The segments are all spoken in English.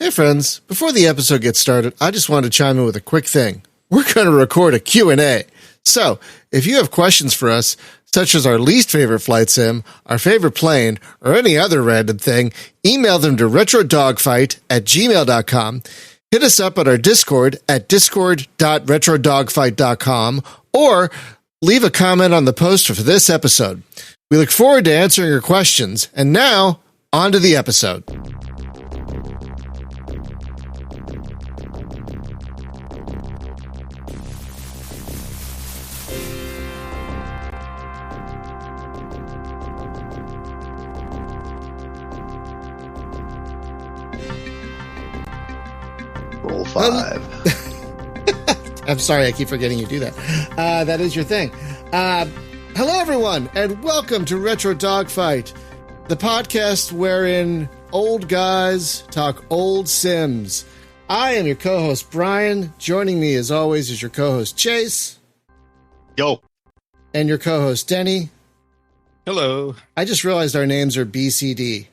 Hey friends, before the episode gets started, I just wanted to chime in with a quick thing. We're going to record a Q&A. So, if you have questions for us, such as our least favorite flight sim, our favorite plane, or any other random thing, email them to retrodogfight@gmail.com. Hit us up at our Discord at discord.retrodogfight.com or leave a comment on the post for this episode. We look forward to answering your questions. And now, on to the episode. Roll 5. I'm sorry, I keep forgetting you do that. That is your thing. Hello, everyone, and welcome to Retro Dogfight, the podcast wherein old guys talk old Sims. I am your co-host, Brian. Joining me, as always, is your co-host, Chase. Yo. And your co-host, Denny. Hello. I just realized our names are BCD.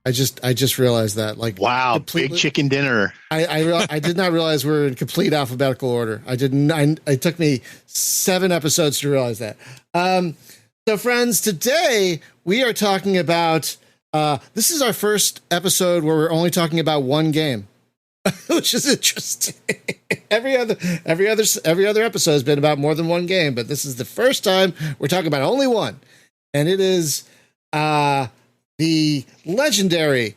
I just realized that. Like, wow, big chicken dinner. I did not realize we were in complete alphabetical order. It took me 7 episodes to realize that. So, friends, today we are talking about. This is our first episode where we're only talking about one game, which is interesting. Every other episode has been about more than one game, but this is the first time we're talking about only one, and it is the legendary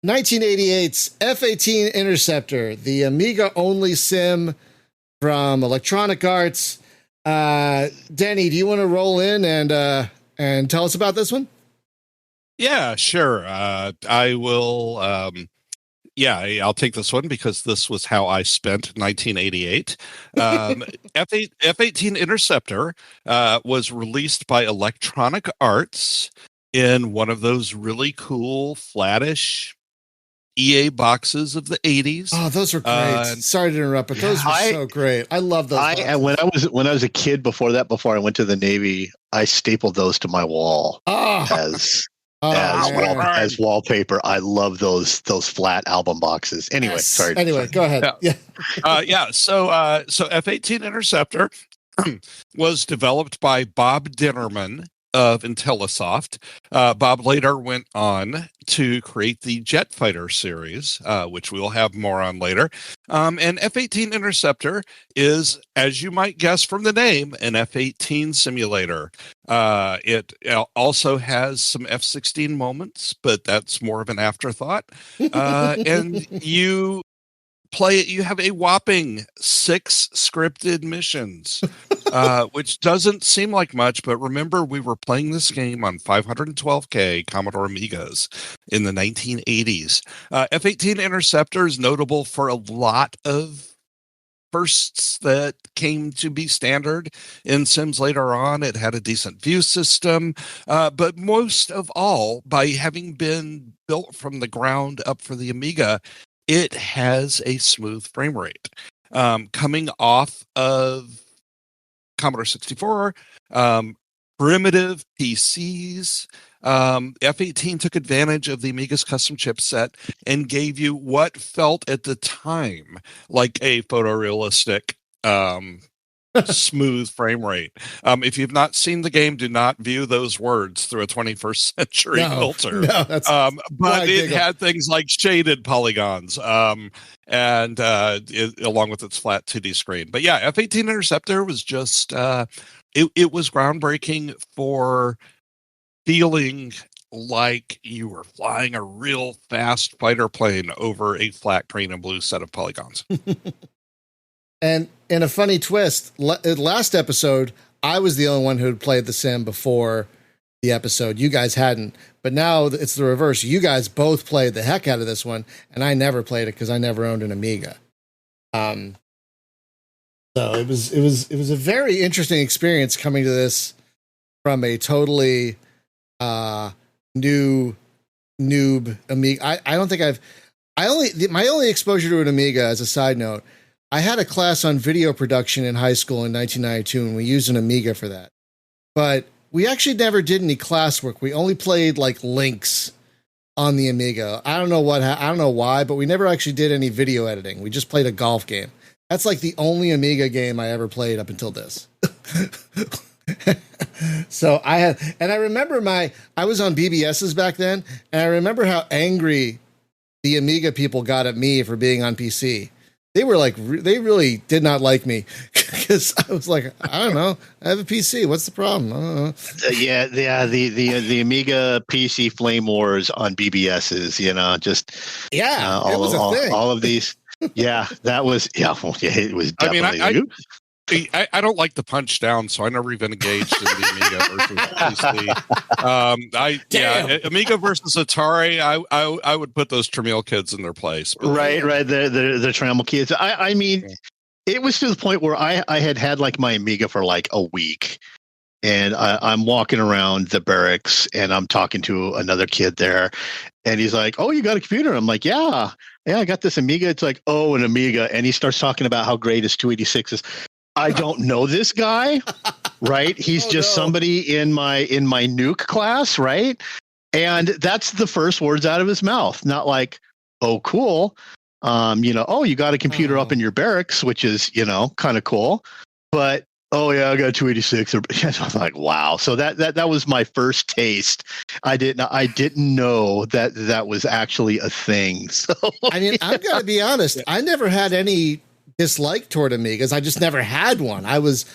1988's F-18 Interceptor, the Amiga-only sim from Electronic Arts. Danny, do you want to roll in and tell us about this one? Yeah, sure. I will. I'll take this one because this was how I spent 1988. F-18 Interceptor was released by Electronic Arts in one of those really cool, flattish EA boxes of the 80s. Oh, those were great. Sorry to interrupt, but those were so great. I love those. When I was a kid before I went to the Navy, I stapled those to my wall as wallpaper. I love those flat album boxes. Anyway, yes. Sorry. Anyway, go ahead. So F-18 Interceptor was developed by Bob Dinnerman of IntelliSoft. Bob later went on to create the Jet Fighter series, which we'll have more on later. And F-18 Interceptor is, as you might guess from the name, an F-18 simulator. It also has some F-16 moments, but that's more of an afterthought. And you play it. You have a whopping 6 scripted missions, which doesn't seem like much, but remember, we were playing this game on 512K Commodore Amigas in the 1980s. F-18 Interceptor is notable for a lot of firsts that came to be standard in Sims later on. It had a decent view system, but most of all, by having been built from the ground up for the Amiga, it has a smooth frame rate. Coming off of Commodore 64, primitive PCs, F-18 took advantage of the Amiga's custom chipset and gave you what felt at the time like a photorealistic smooth frame rate. If you've not seen the game, do not view those words through a 21st century filter. No, that's but it had things like shaded polygons, along with its flat 2D screen. But yeah, F-18 Interceptor was just it was groundbreaking for feeling like you were flying a real fast fighter plane over a flat green and blue set of polygons. And in a funny twist, last episode, I was the only one who had played the sim before the episode. You guys hadn't. But now it's the reverse. You guys both played the heck out of this one, and I never played it because I never owned an Amiga. So it was a very interesting experience coming to this from a totally noob Amiga. I don't think my only exposure to an Amiga, as a side note, I had a class on video production in high school in 1992, and we used an Amiga for that. But we actually never did any classwork. We only played like links on the Amiga. I don't know I don't know why, but we never actually did any video editing. We just played a golf game. That's like the only Amiga game I ever played up until this. So I remember I was on BBSs back then, and I remember how angry the Amiga people got at me for being on PC. They were like, they really did not like me because I was like, I don't know, I have a PC. What's the problem? I don't know. The Amiga PC flame wars on BBSs, just it was a thing. All of these. Yeah, that was it was definitely. I don't like the punch down, so I never even engaged in the Amiga versus PC. Amiga versus Atari. I would put those Tramiel kids in their place. Right. The Trammell kids. I mean, it was to the point where I had like my Amiga for like a week, and I'm walking around the barracks, and I'm talking to another kid there, and he's like, "Oh, you got a computer?" I'm like, "Yeah, I got this Amiga." It's like, "Oh, an Amiga," and he starts talking about how great his 286 is. I don't know this guy, right? He's somebody in my nuke class, right? And that's the first words out of his mouth. Not like, "Oh, cool." Oh, you got a computer up in your barracks, which is, kind of cool. But, "Oh yeah, I got a 286. I'm like, wow. So that was my first taste. I didn't know that was actually a thing. So I mean, I've got to be honest. I never had any dislike toward Amigas. I just never had one. I was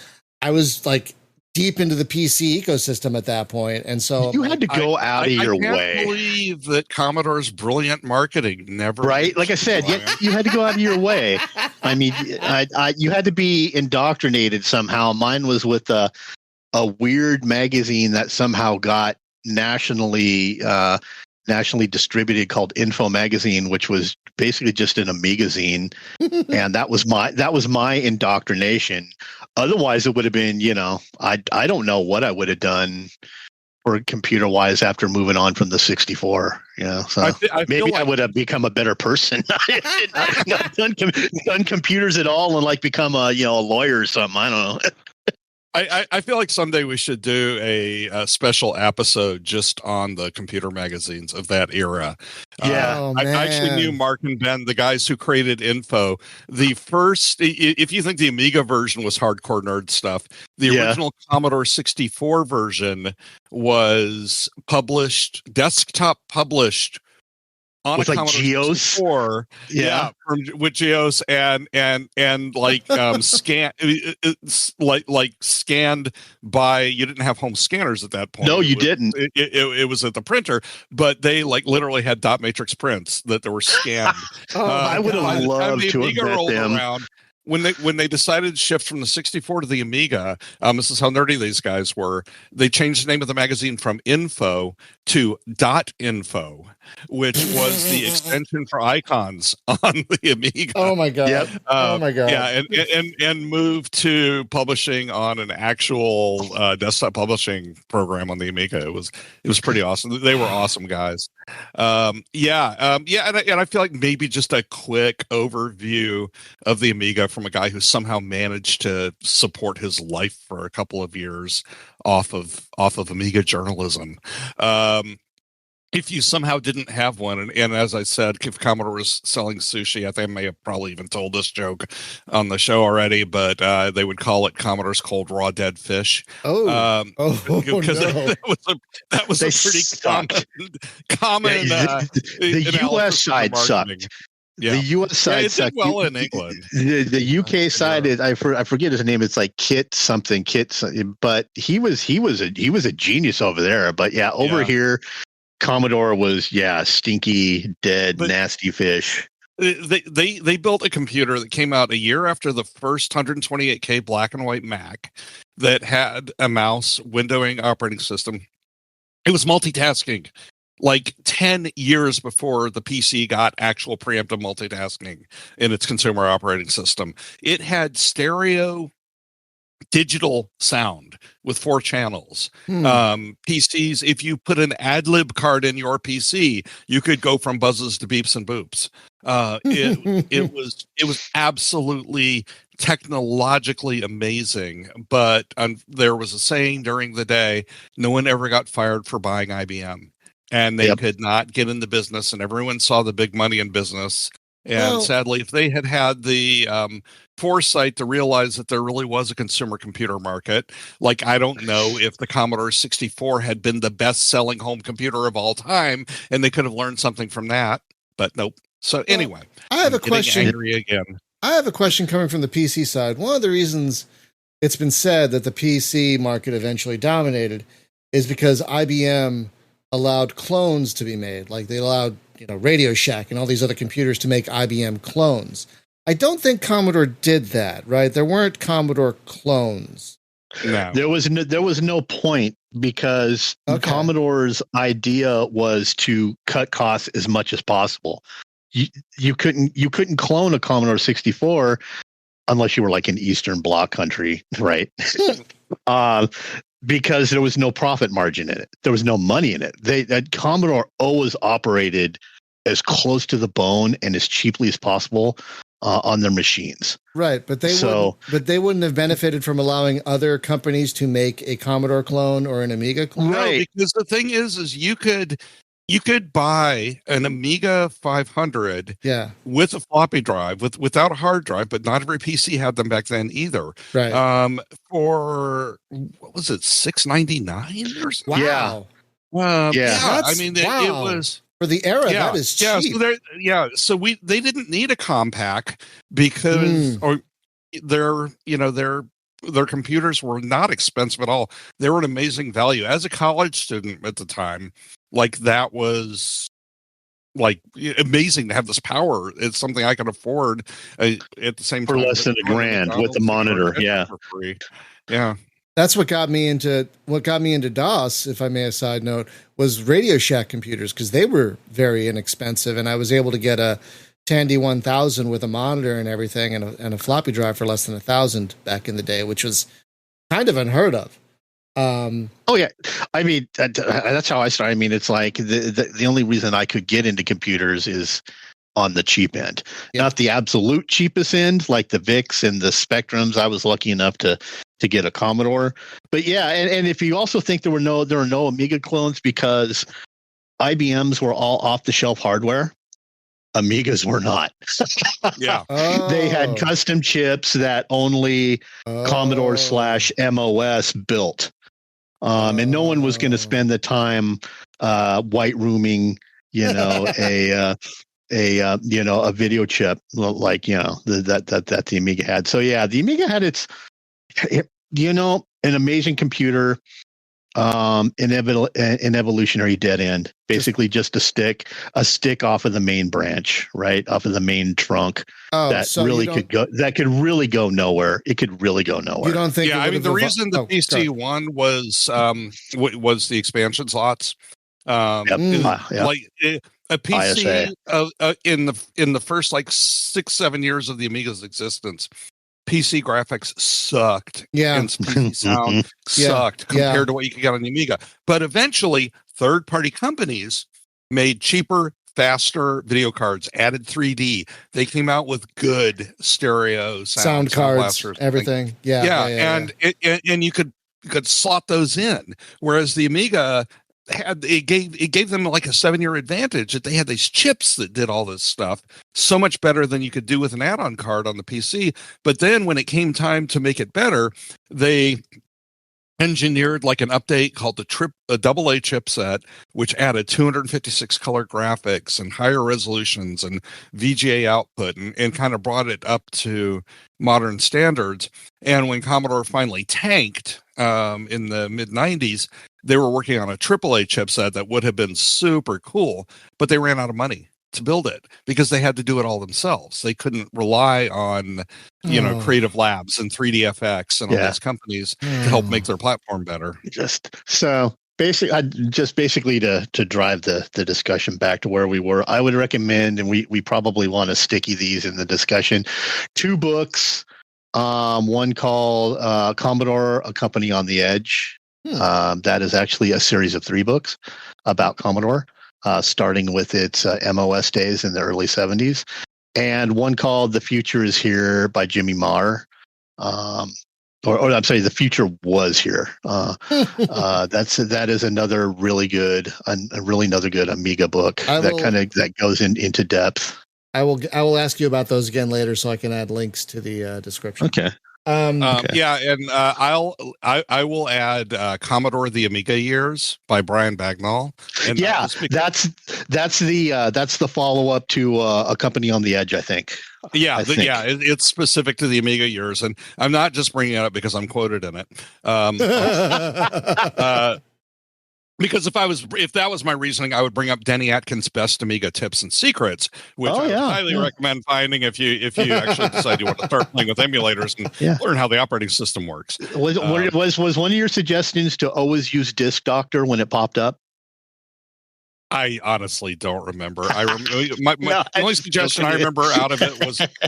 like deep into the PC ecosystem at that point, and so you had to go out of your way. I can't believe that Commodore's brilliant marketing never. Right, like I said, you had to go out of your way. I mean, you had to be indoctrinated somehow. Mine was with a weird magazine that somehow got nationally distributed called Info Magazine, which was basically just an Amigazine, and that was my indoctrination. Otherwise, it would have been, I don't know what I would have done for computer wise after moving on from the 64. So maybe I would have become a better person. not done computers at all and like become a lawyer or something. I don't know. I feel like someday we should do a special episode just on the computer magazines of that era. Yeah, I actually knew Mark and Ben, the guys who created Info. The first, if you think the Amiga version was hardcore nerd stuff, the original Commodore 64 version was desktop published on with a like Commodore Geos 64, with Geos and like scanned by. You didn't have home scanners at that point. No, you didn't. It was at the printer, but they like literally had dot matrix prints that were scanned. I would have loved to have met them. Around, when they decided to shift from the 64 to the Amiga, this is how nerdy these guys were. They changed the name of the magazine from Info to .info, which was the extension for icons on the Amiga. Oh my god! Yep. Oh my god! Yeah, and moved to publishing on an actual desktop publishing program on the Amiga. It was pretty awesome. They were awesome guys. And I feel like maybe just a quick overview of the Amiga from a guy who somehow managed to support his life for a couple of years off of Amiga journalism. If you somehow didn't have one, and as I said, if Commodore was selling sushi, I think I may have probably even told this joke on the show already, but they would call it Commodore's Cold Raw Dead Fish. Because that was a pretty common. The U.S. side sucked. Yeah. The U.S. side sucked. Well in England. The U.K. side is I forget his name. It's like Kit, but he was a genius over there. But over here, Commodore was stinky, dead, nasty fish. They built a computer that came out a year after the first 128K black and white Mac that had a mouse, windowing operating system. It was multitasking. Like 10 years before the PC got actual preemptive multitasking in its consumer operating system. It had stereo digital sound with 4 channels. PCs, if you put an ad-lib card in your PC, you could go from buzzes to beeps and boops. It was absolutely technologically amazing, but there was a saying during the day, no one ever got fired for buying IBM. and they could not get in the business, and everyone saw the big money in business. And sadly, if they had had the foresight to realize that there really was a consumer computer market, like I don't know if the Commodore 64 had been the best-selling home computer of all time, and they could have learned something from that, but nope. So anyway, I have a question. Angry again. I have a question coming from the PC side. One of the reasons it's been said that the PC market eventually dominated is because IBM allowed clones to be made. Like they allowed, Radio Shack and all these other computers to make IBM clones. I don't think Commodore did that, right? There weren't Commodore clones. No. There was no point because Commodore's idea was to cut costs as much as possible. You couldn't clone a Commodore 64 unless you were like in Eastern Bloc country, right? Because there was no profit margin in it. There was no money in it. Commodore always operated as close to the bone and as cheaply as possible on their machines. Right, but they wouldn't have benefited from allowing other companies to make a Commodore clone or an Amiga clone. Right, because the thing is you could buy an Amiga 500 with a floppy drive without a hard drive, but not every PC had them back then either. Right. For what was it, $6.99 or something? Wow. I mean, it was for the era. That is cheap. So they didn't need a compact because their computers were not expensive at all. They were an amazing value. As a college student at the time, like that was like amazing to have this power. It's something I could afford at the same time for less than $1,000 with the monitor. For free. Yeah. That's what got me into DOS, if I may, a side note, was Radio Shack computers, because they were very inexpensive, and I was able to get a Tandy 1000 with a monitor and everything, and a floppy drive for less than $1,000 back in the day, which was kind of unheard of. I mean, that's how I started. I mean, it's like the only reason I could get into computers is on the cheap end, not the absolute cheapest end, like the VICs and the Spectrums. I was lucky enough to get a Commodore, but and if you also think there were no Amiga clones because IBMs were all off the shelf hardware. Amigas were not. They had custom chips that only Commodore /MOS built. And no one was going to spend the time white rooming, a video chip like that the Amiga had. So the Amiga had its an amazing computer, an evolutionary dead end, basically just a stick off of the main branch, right off of the main trunk that could really go nowhere. It could really go nowhere. You don't think? Yeah, I mean the reason the PC won was the expansion slots. Like a PC in the first like 6-7 years of the Amiga's existence, PC graphics sucked. And PC sound sucked compared to what you could get on the Amiga. But eventually, third-party companies made cheaper, faster video cards, added 3D. They came out with good stereo sound cards, everything. And you could slot those in. Whereas the Amiga it gave them like a 7-year advantage that they had these chips that did all this stuff so much better than you could do with an add-on card on the PC. But then when it came time to make it better, they engineered like an update called a AA chipset, which added 256 color graphics and higher resolutions and VGA output and kind of brought it up to modern standards. And when Commodore finally tanked in the mid-90s, they were working on a AAA chipset that would have been super cool, but they ran out of money to build it because they had to do it all themselves. They couldn't rely on, Creative Labs and 3DFX and all those companies to help make their platform better. Basically to drive the discussion back to where we were, I would recommend, and we probably want to sticky these in the discussion, 2 books. One called Commodore, A Company on the Edge. That is actually a series of 3 books about Commodore, starting with its MOS days in the early 70s. And one called The Future is Here by Jimmy Marr. or I'm sorry, the future was here. That is another really good, another good Amiga book that goes into depth. I will ask you about those again later, so I can add links to the description. Okay. Okay. Yeah, and I will add Commodore the Amiga Years by Brian Bagnall. And yeah, that's the follow up to A Company on the Edge, I think. Yeah, it's specific to the Amiga years, and I'm not just bringing it up because I'm quoted in it. Because if that was my reasoning, I would bring up Denny Atkins' Best Amiga Tips and Secrets, which I would highly recommend finding if you actually decide you want to start playing with emulators and learn how the operating system works. Was one of your suggestions to always use Disk Doctor when it popped up? I honestly don't remember. My only suggestion I remember out of it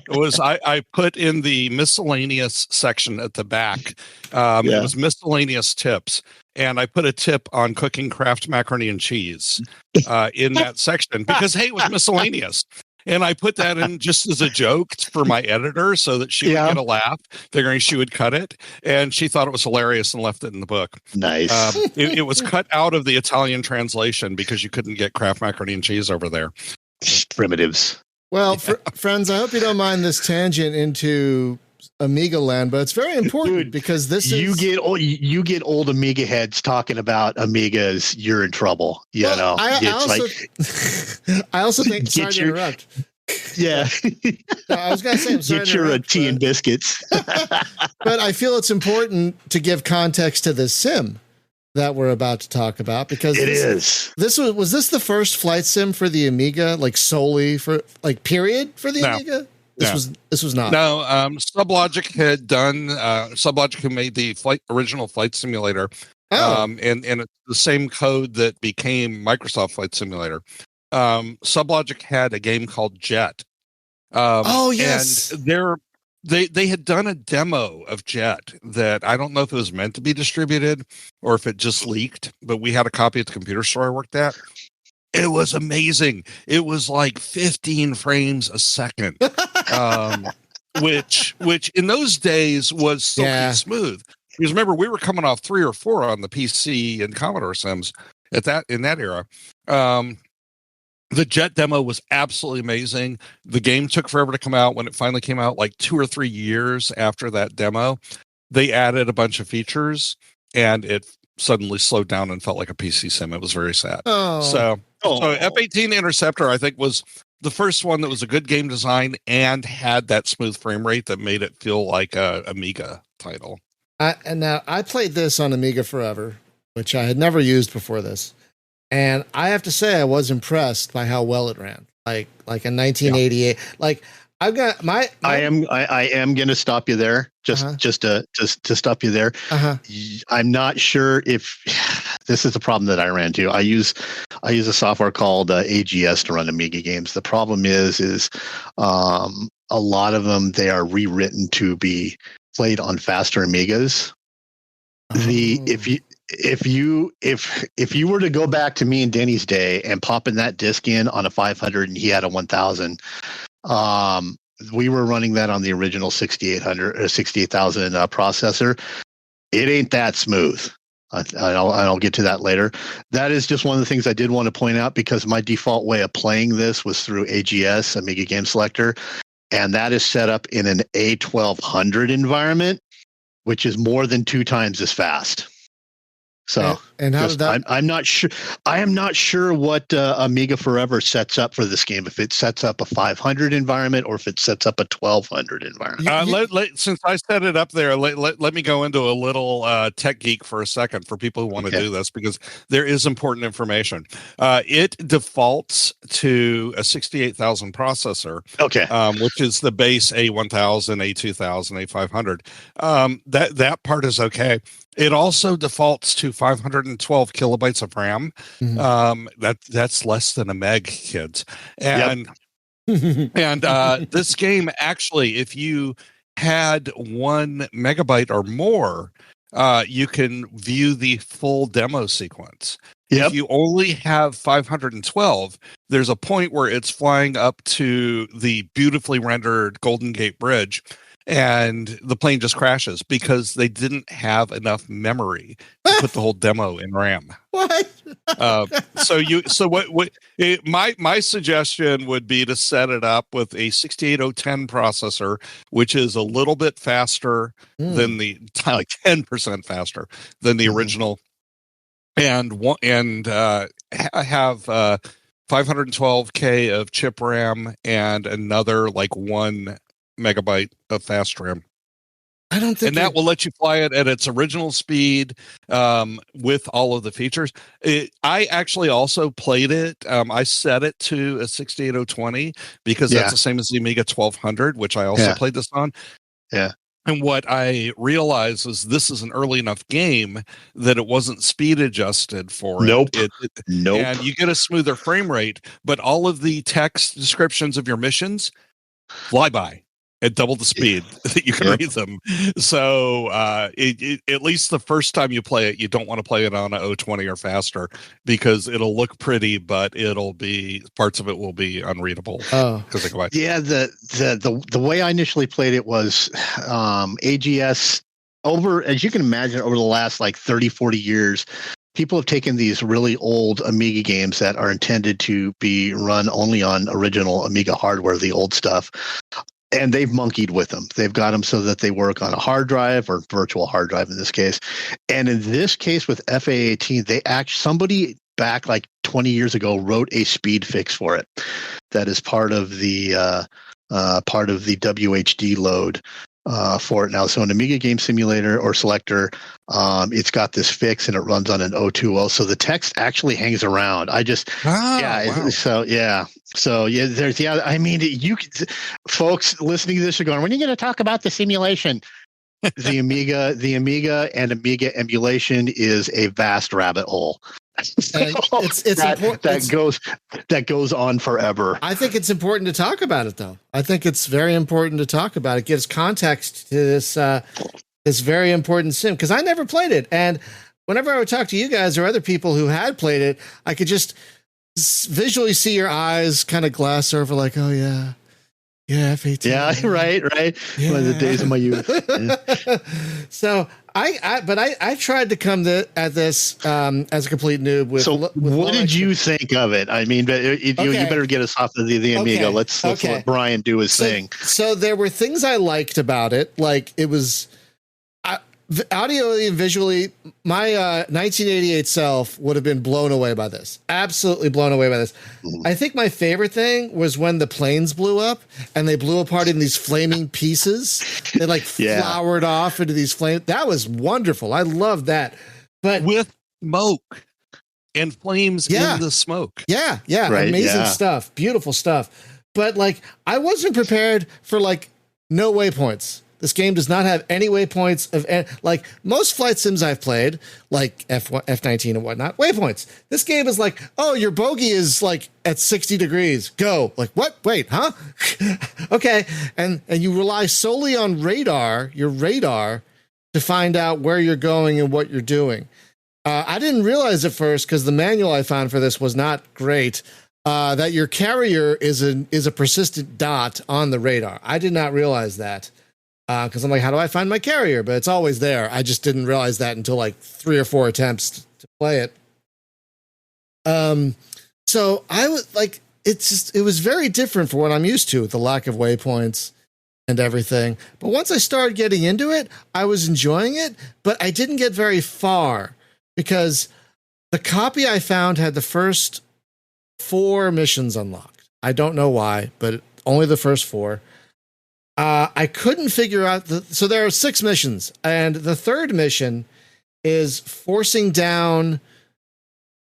was I put in the miscellaneous section at the back. It was miscellaneous tips, and I put a tip on cooking Kraft macaroni and cheese in that section because hey, it was miscellaneous. And I put that in just as a joke for my editor so that she would get a laugh, figuring she would cut it. And she thought it was hilarious and left it in the book. Nice. It was cut out of the Italian translation because you couldn't get Kraft macaroni and cheese over there. Primitives. Well, friends, I hope you don't mind this tangent into Amiga land, but it's very important because you get old Amiga heads talking about Amigas, you're in trouble. I also think, sorry to interrupt. Yeah. I was going to say, I'm sorry get your tea and biscuits. But I feel it's important to give context to the sim that we're about to talk about because was this the first flight sim for the Amiga, like solely for period for the Amiga? This was not. No, Sublogic had done. Sublogic who made the original flight simulator, and it's the same code that became Microsoft Flight Simulator. Sublogic had a game called Jet. Yes, and they had done a demo of Jet that I don't know if it was meant to be distributed or if it just leaked, but we had a copy at the computer store I worked at. It was amazing. It was like 15 frames a second, which in those days was so smooth. Because remember, we were coming off 3 or 4 on the PC and Commodore Sims in that era. The Jet demo was absolutely amazing. The game took forever to come out. When it finally came out, like 2 or 3 years after that demo, they added a bunch of features, and it suddenly slowed down and felt like a PC sim. It was very sad. So F-18 Interceptor, I think, was the first one that was a good game design and had that smooth frame rate that made it feel like a Amiga title. And now I played this on Amiga Forever, which I had never used before this. And I have to say, I was impressed by how well it ran. Like in 1988, like I've got my I am going to stop you there. Just to stop you there. I'm not sure if this is the problem that I ran into. I use a software called AGS to run Amiga games. The problem is a lot of them, they are rewritten to be played on faster Amigas. If you were to go back to me and Denny's day and pop in that disc in on a 500 and he had a 1000, we were running that on the original 6800 or 68,000 processor. It ain't that smooth. I'll get to that later. That is just one of the things I did want to point out because my default way of playing this was through AGS, Amiga Game Selector, and that is set up in an A1200 environment, which is more than 2 times as fast. So, and how did that? I'm not sure. I am not sure what Amiga Forever sets up for this game. If it sets up a 500 environment or if it sets up a 1200 environment. Since I set it up there, let me go into a little tech geek for a second for people who want to do this because there is important information. It defaults to a 68,000 processor. Okay, which is the base A1000, A2000, A500. That part is okay. It also defaults to 512 kilobytes of RAM. That's less than a meg, kids. And this game actually, if you had 1 megabyte or more, you can view the full demo sequence. If you only have 512, there's a point where it's flying up to the beautifully rendered Golden Gate Bridge. and the plane just crashes because they didn't have enough memory to put the whole demo in RAM. What? My suggestion would be to set it up with a 68010 processor, which is a little bit faster than the, like 10% faster than the original, and have 512K of chip RAM and another like 1 megabyte of fast RAM. I don't think, and that will let you fly it at its original speed with all of the features. I actually also played it. I set it to a 68020 because that's the same as the Amiga 1200, which I also played this on. Yeah. And what I realized is this is an early enough game that it wasn't speed adjusted for it. Nope. And you get a smoother frame rate, but all of the text descriptions of your missions fly by at double the speed that you can read them. So at least the first time you play it, you don't want to play it on a 020 or faster because it'll look pretty, but it'll be parts of it will be unreadable. Because they go by. Yeah, the way I initially played it was AGS over, as you can imagine, over the last like 30, 40 years. People have taken these really old Amiga games that are intended to be run only on original Amiga hardware, the old stuff, and they've monkeyed with them. They've got them so that they work on a hard drive or virtual hard drive in this case. And in this case with FA-18, somebody back like 20 years ago wrote a speed fix for it. That is part of the WHD load for it now. So an Amiga Game Simulator or Selector, it's got this fix and it runs on an 020. So the text actually hangs around. I mean, folks listening to this are going, when are you going to talk about the simulation? The Amiga and Amiga emulation is a vast rabbit hole. So it's important. That goes on forever. I think it's important to talk about it, though. I think it's very important to talk about it. It gives context to this very important sim, because I never played it, and whenever I would talk to you guys or other people who had played it, I could just visually see your eyes kind of glass over, like, oh yeah. Yeah, F-18. Yeah, right. Yeah. One of the days of my youth. Yeah. So I tried to come at this as a complete noob. What did you think of it? I mean, you better get us off of the Amiga. Let's let Brian do his thing. So there were things I liked about it, like it was audio and visually. My 1988 self would have been blown away by this. Absolutely blown away by this. I think my favorite thing was when the planes blew up and they blew apart in these flaming pieces. They like flowered off into these flames. That was wonderful. I loved that. But with smoke and flames in the smoke. Yeah. Right, amazing stuff. Beautiful stuff. But like, I wasn't prepared for like no waypoints. This game does not have any waypoints of like most flight sims I've played, like F-19 and whatnot, waypoints. This game is like, oh, your bogey is like at 60 degrees. Go. Like, what? Wait, huh? Okay. And you rely solely on your radar to find out where you're going and what you're doing. I didn't realize at first, because the manual I found for this was not great, that your carrier is a persistent dot on the radar. I did not realize that. Because I'm like, how do I find my carrier? But it's always there. I just didn't realize that until like 3 or 4 attempts to play it. So I was like, it was very different for what I'm used to, with the lack of waypoints and everything. But once I started getting into it, I was enjoying it, but I didn't get very far because the copy I found had the first 4 missions unlocked. I don't know why, but only the first 4. I couldn't figure out so there are 6 missions, and the third mission is forcing down,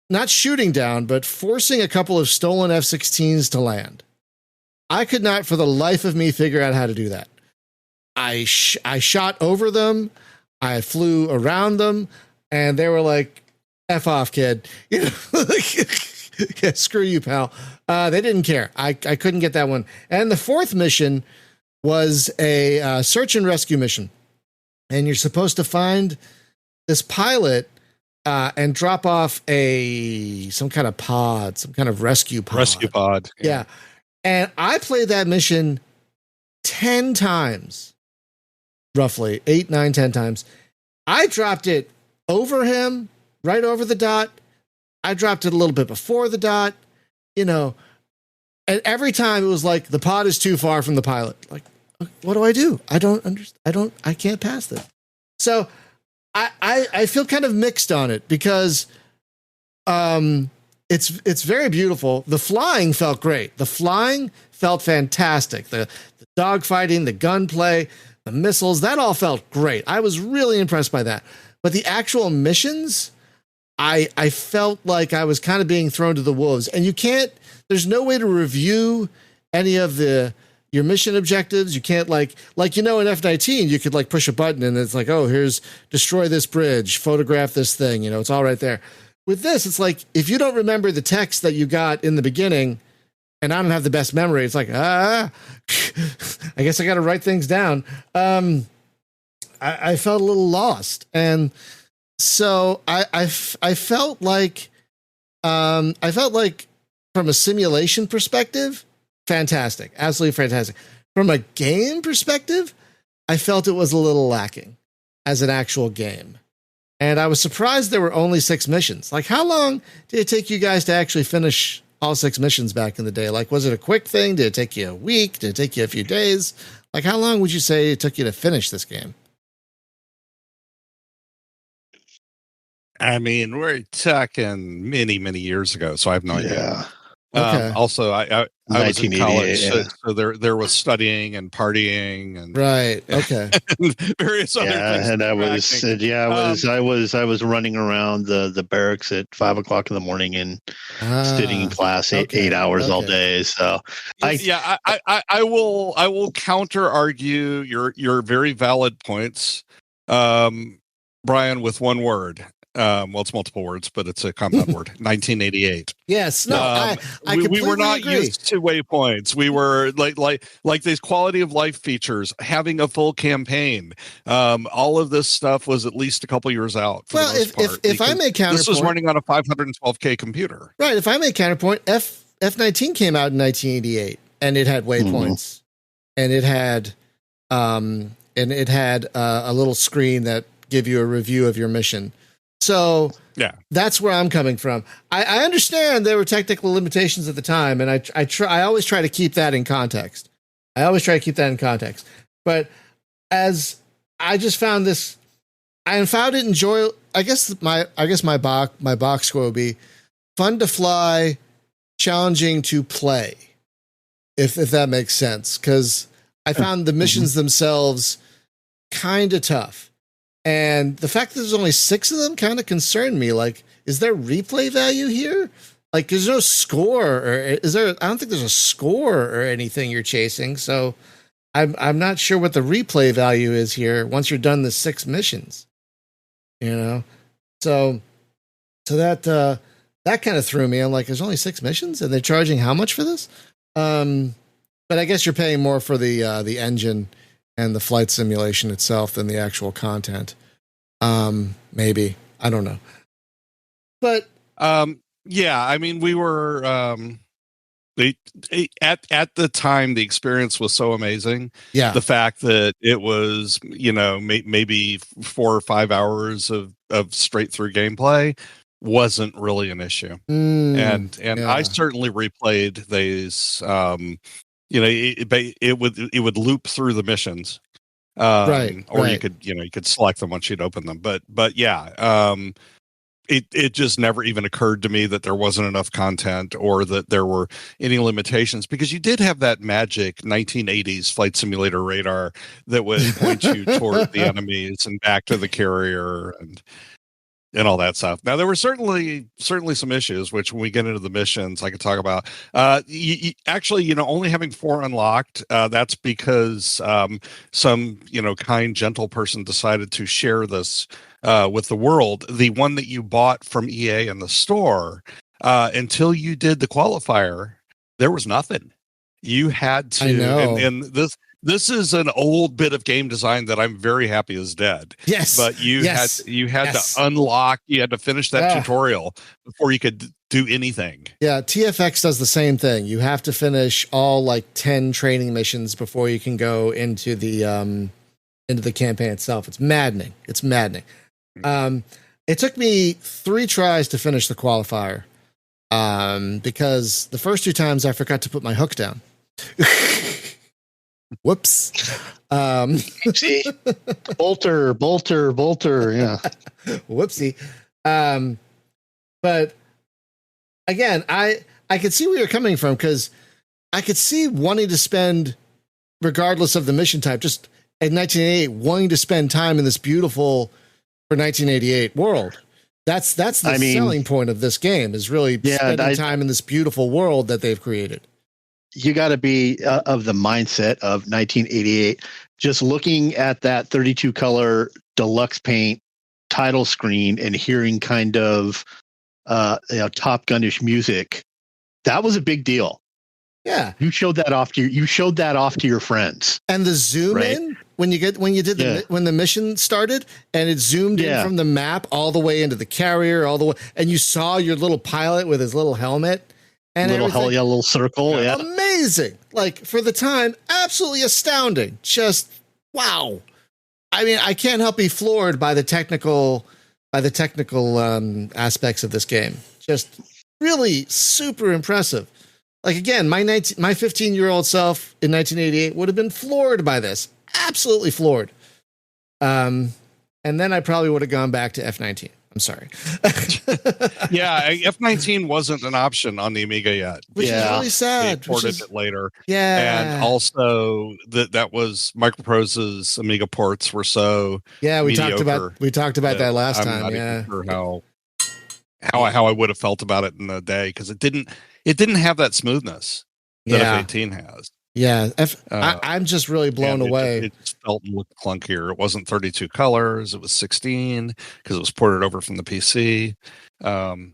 not shooting down, but forcing a couple of stolen F-16s to land. I could not for the life of me figure out how to do that. I shot over them, I flew around them, and they were like, F off, kid. You know, yeah, screw you, pal. They didn't care. I couldn't get that one. And the 4th mission was a search and rescue mission, and you're supposed to find this pilot and drop off some kind of pod, some kind of rescue pod. Yeah. And I played that mission 10 times roughly 8, 9, 10 times. I dropped it over him, right over the dot. I dropped it a little bit before the dot, and every time it was like the pod is too far from the pilot. Like, what do I do? I don't understand. I can't pass this. So I feel kind of mixed on it because it's very beautiful. The flying felt great. The flying felt fantastic. The dogfighting, the gunplay, the missiles, that all felt great. I was really impressed by that. But the actual missions, I felt like I was kind of being thrown to the wolves. And there's no way to review any of your mission objectives. You can't in F-19, you could push a button and it's like, oh, here's destroy this bridge, photograph this thing, it's all right there. With this, it's like, if you don't remember the text that you got in the beginning, and I don't have the best memory, it's like, I guess I got to write things down. I felt a little lost. And so I felt like from a simulation perspective, fantastic, absolutely fantastic. From a game perspective, I felt it was a little lacking as an actual game. And I was surprised there were only 6 missions. Like, how long did it take you guys to actually finish all 6 missions back in the day? Like, was it a quick thing? Did it take you a week? Did it take you a few days? Like, how long would you say it took you to finish this game? I mean, we're talking many, many years ago, so I have no idea. Okay. Also, I was in college, yeah. so there was studying and partying and right. Okay. and various other things. And I was running around the barracks at 5 o'clock in the morning and sitting in class 8 hours all day. So I will counter argue your very valid points, Brian, with one word. Well, it's multiple words, but it's a compound word. 1988. Yes. No, I we were not agree. used to waypoints. We were like these quality of life features, having a full campaign. All of this stuff was at least a couple years out. Well, if I may counterpoint, this was running on a 512K computer. Right. If I may counterpoint, F-19 came out in 1988, and it had waypoints, and it had a little screen that give you a review of your mission. So yeah, that's where I'm coming from. I understand there were technical limitations at the time, and I always try to keep that in context. But as I just found this, I found it enjoyable. I guess my box score would be fun to fly, challenging to play, if that makes sense. Because I found the missions themselves kind of tough. And the fact that there's only 6 of them kind of concerned me. Like, is there replay value here? Like, there's no score, or is there? I don't think there's a score or anything you're chasing. So, I'm not sure what the replay value is here once you're done the 6 missions. So that kind of threw me. I'm like, there's only 6 missions, and they're charging how much for this? But I guess you're paying more for the engine and the flight simulation itself than the actual content. Maybe. I don't know. But yeah, I mean, we were at the time the experience was so amazing. Yeah. The fact that it was, maybe 4 or 5 hours of straight through gameplay wasn't really an issue. And yeah. I certainly replayed these it would loop through the missions, right? You could select them once you'd open them. But yeah, it just never even occurred to me that there wasn't enough content or that there were any limitations, because you did have that magic 1980s flight simulator radar that would point you toward the enemies and back to the carrier and all that stuff. Now, there were certainly some issues, which when we get into the missions, I could talk about. Actually, only having 4 unlocked, that's because some, kind, gentle person decided to share this with the world. The one that you bought from EA in the store, until you did the qualifier, there was nothing. You had to, I know. And this is an old bit of game design that I'm very happy is dead. Yes. But you had to unlock, you had to finish that tutorial before you could do anything. Yeah, TFX does the same thing. You have to finish all 10 training missions before you can go into the into the campaign itself. It's maddening. It's maddening. It took me 3 tries to finish the qualifier because the first 2 times I forgot to put my hook down. Whoops. See, bolter. Yeah. Whoopsie. But again, I could see where you're coming from, because I could see wanting to spend, regardless of the mission type, just in 1988, wanting to spend time in this beautiful, for 1988 world. That's the selling point of this game, is really spending time in this beautiful world that they've created. You got to be of the mindset of 1988. Just looking at that 32 color deluxe paint title screen and hearing kind of Top Gun-ish music, that was a big deal. Yeah, you showed that off to your friends. And the zoom in when the mission started, and it zoomed in from the map all the way into the carrier, all the way, and you saw your little pilot with his little helmet. And little circle. Yeah. Amazing. Like, for the time, absolutely astounding. Just wow. I mean, I can't help be floored by the technical aspects of this game. Just really super impressive. Like, again, my 15-year-old self in 1988 would have been floored by this. Absolutely floored. And then I probably would have gone back to F-19. I'm sorry. Yeah, F-19 wasn't an option on the Amiga yet. Which is really sad. They ported it later. Yeah. And also that was Microprose's Amiga ports were so we talked about that last time. I'm not even sure how I would have felt about it in the day, because it didn't have that smoothness that F-18 has. Yeah, I'm just really blown away. It just felt and looked clunkier. It wasn't 32 colors; it was 16 because it was ported over from the PC.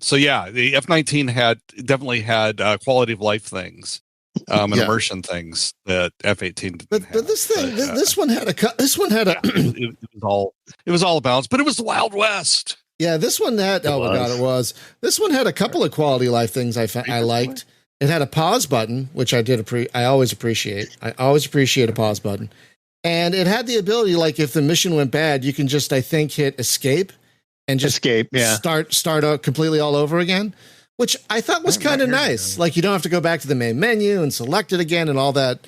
So yeah, the F-19 definitely had quality of life things and immersion things that F-18 didn't have. But this one had a. It was all about, but it was the Wild West. Yeah, this one had. It was. This one had a couple of quality of life things I liked. It had a pause button, which I always appreciate. I always appreciate a pause button. And it had the ability, like, if the mission went bad, you can just, I think, hit escape and just start out completely all over again, which I thought was kind of nice. Like, you don't have to go back to the main menu and select it again and all that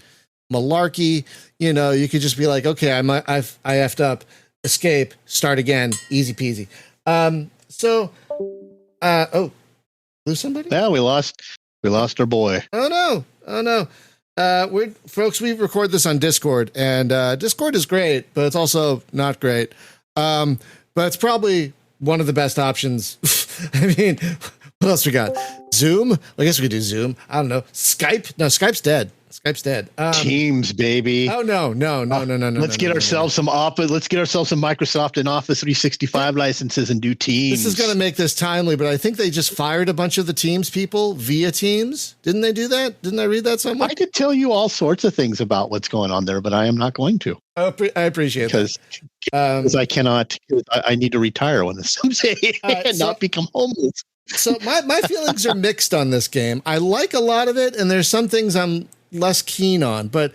malarkey. You know, you could just be like, okay, I effed up, escape, start again, easy peasy. Lose somebody? Yeah, we lost our boy. Oh no. We record this on Discord, and Discord is great, but it's also not great. But it's probably one of the best options. I mean, what else we got? Zoom? I guess we could do Zoom. I don't know. Skype? No, Skype's dead. Skype's dead. Teams, baby. Oh no. Let's get ourselves some Microsoft and Office 365 licenses and do Teams. This is going to make this timely, but I think they just fired a bunch of the Teams people via Teams. Didn't they do that? Didn't I read that somewhere? I could tell you all sorts of things about what's going on there, but I am not going to. I appreciate that. Because I cannot. I need to retire one of someday and not become homeless. So my feelings are mixed on this game. I like a lot of it, and there's some things I'm less keen on, but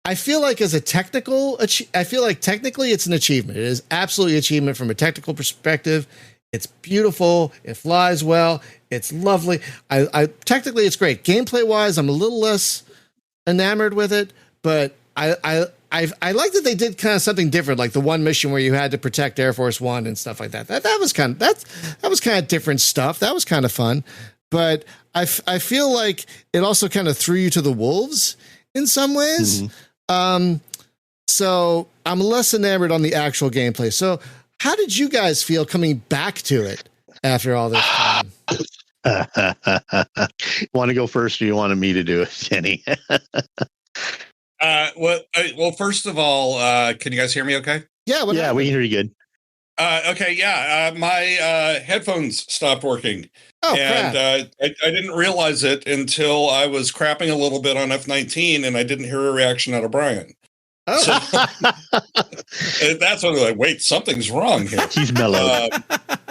I feel like technically it's an achievement. It is absolutely an achievement from a technical perspective. It's beautiful. It flies well. It's lovely. Technically it's great. Gameplay wise, I'm a little less enamored with it, but I like that they did kind of something different, like the one mission where you had to protect Air Force One and stuff like that. That was kind of different stuff. That was kind of fun. But I feel like it also kind of threw you to the wolves in some ways. Mm-hmm. So I'm less enamored on the actual gameplay. So how did you guys feel coming back to it after all this time? Want to go first, or you wanted me to do it, Kenny? Well, first of all, can you guys hear me okay? Yeah, we can hear you good. Okay, my headphones stopped working. Oh, and I didn't realize it until I was crapping a little bit on F-19, and I didn't hear a reaction out of Brian. Oh. So, that's when I'm like, wait, something's wrong here. He's mellowed.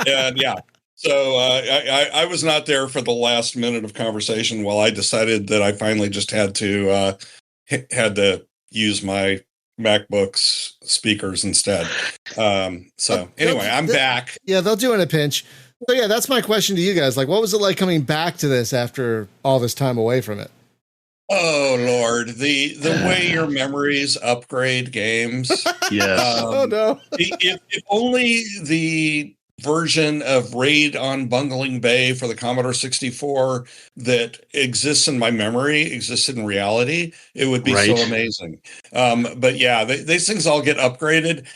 And yeah. So I was not there for the last minute of conversation while I decided that I finally just had to use my MacBooks speakers instead. So anyway, I'm back. Yeah, they'll do in a pinch. So yeah, that's my question to you guys. Like, what was it like coming back to this after all this time away from it? Oh Lord, the way your memories upgrade games. Yes. Oh no. If only the version of Raid on Bungling Bay for the Commodore 64 that exists in my memory existed in reality, it would be so amazing. But yeah, these things all get upgraded.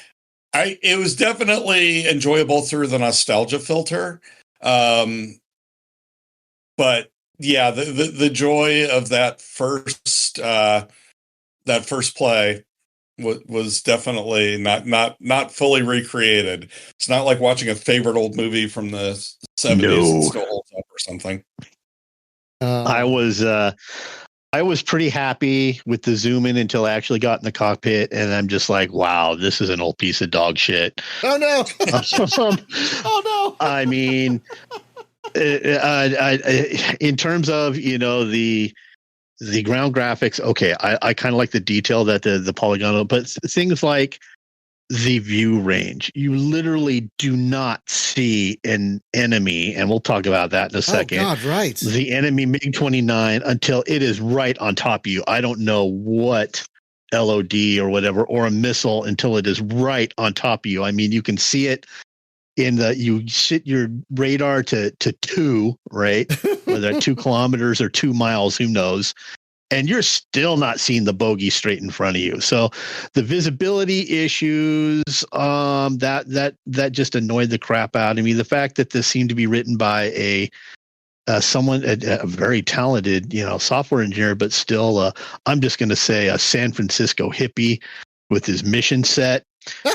It was definitely enjoyable through the nostalgia filter. But yeah, the joy of that first play was definitely not fully recreated. It's not like watching a favorite old movie from the 70s that still holds up or something. I was pretty happy with the zoom in until I actually got in the cockpit, and I'm just like, wow, this is an old piece of dog shit. Oh no. Oh no. I mean, in terms of, the ground graphics, okay, I kind of like the detail that the polygonal, but things like the view range, you literally do not see an enemy, and we'll talk about that in a second. Oh God, right. The enemy MiG-29 until it is right on top of you. I don't know what LOD or whatever, or a missile until it is right on top of you. I mean, you can see it you set your radar to 2, right? Whether at 2 kilometers or 2 miles, who knows? And you're still not seeing the bogey straight in front of you. So the visibility issues, that just annoyed the crap out of me. The fact that this seemed to be written by a very talented, software engineer, but still, I'm just going to say a San Francisco hippie with his mission set.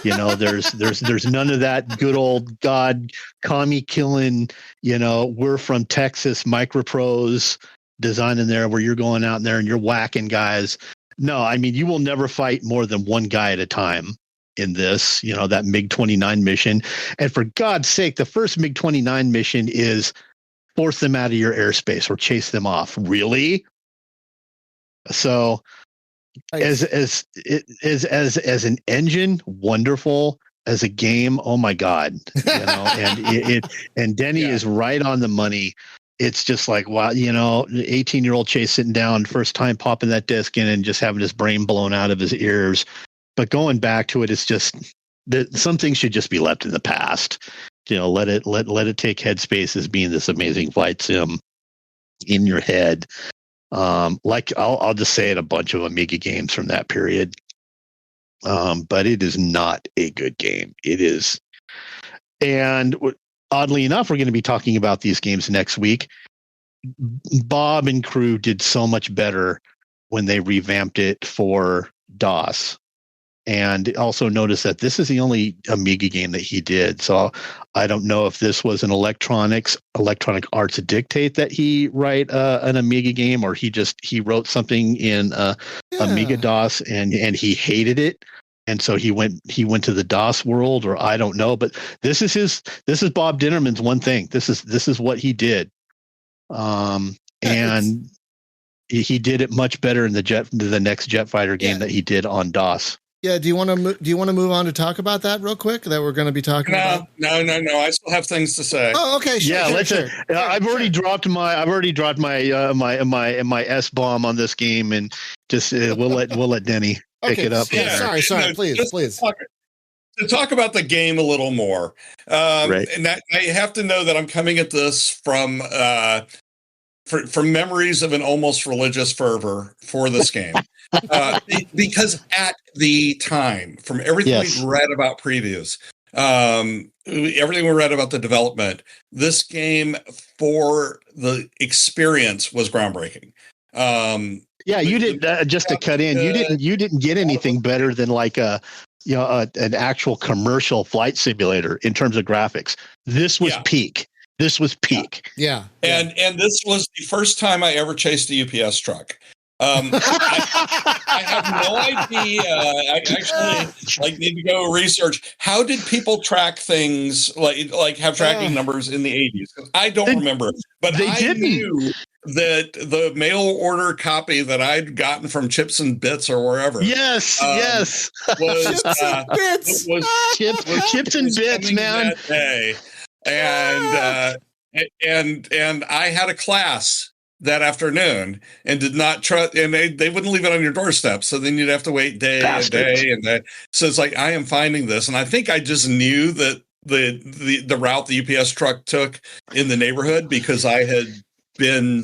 There's none of that good old commie killing, we're from Texas microprose design in there where you're going out in there and you're whacking guys. No, I mean, you will never fight more than one guy at a time in this, that MiG-29 mission. And for God's sake, the first MiG-29 mission is force them out of your airspace or chase them off. Really? So as an engine, wonderful. As a game, oh my God, and Denny is right on the money. It's just like, wow, 18-year-old Chase sitting down, first time popping that disc in and just having his brain blown out of his ears. But going back to it, it's just that some things should just be left in the past. Let it take headspace as being this amazing flight sim in your head. Like I'll just say it, a bunch of Amiga games from that period. But it is not a good game. It is. And oddly enough, we're going to be talking about these games next week. Bob and crew did so much better when they revamped it for DOS. And also notice that this is the only Amiga game that he did. So I don't know if this was an Electronic Arts dictate that he write an Amiga game, or he wrote something in Amiga DOS and he hated it. And so he went to the DOS world, or I don't know, but this is Bob Dinnerman's one thing. This is what he did. And he did it much better in the next Jet Fighter game that he did on DOS. Yeah, do you want to move on to talk about that real quick? That we're going to be talking about. No. I still have things to say. Oh, okay. Sure. I've already dropped my S bomb on this game, and just we'll let Denny pick it up. Yeah, sorry. Please. To talk about the game a little more, right. And that, I have to know that I'm coming at this from memories of an almost religious fervor for this game. Because at the time, from everything we've read about previews, everything we read about the development, this game for the experience was groundbreaking. You didn't just to cut in. You didn't get anything better than like an actual commercial flight simulator in terms of graphics. This was peak. This was peak. Yeah. And this was the first time I ever chased a UPS truck. I have no idea. I actually need to go research. How did people track things like have tracking numbers in the 80s? I don't remember, but I knew that the mail order copy that I'd gotten from Chips and Bits or wherever. Yes, was Chips and Bits, man. That day. And I had a class that afternoon and did not trust, and they wouldn't leave it on your doorstep. So then you'd have to wait day and day and day. So it's like, I am finding this. And I think I just knew that the route the UPS truck took in the neighborhood because I had been,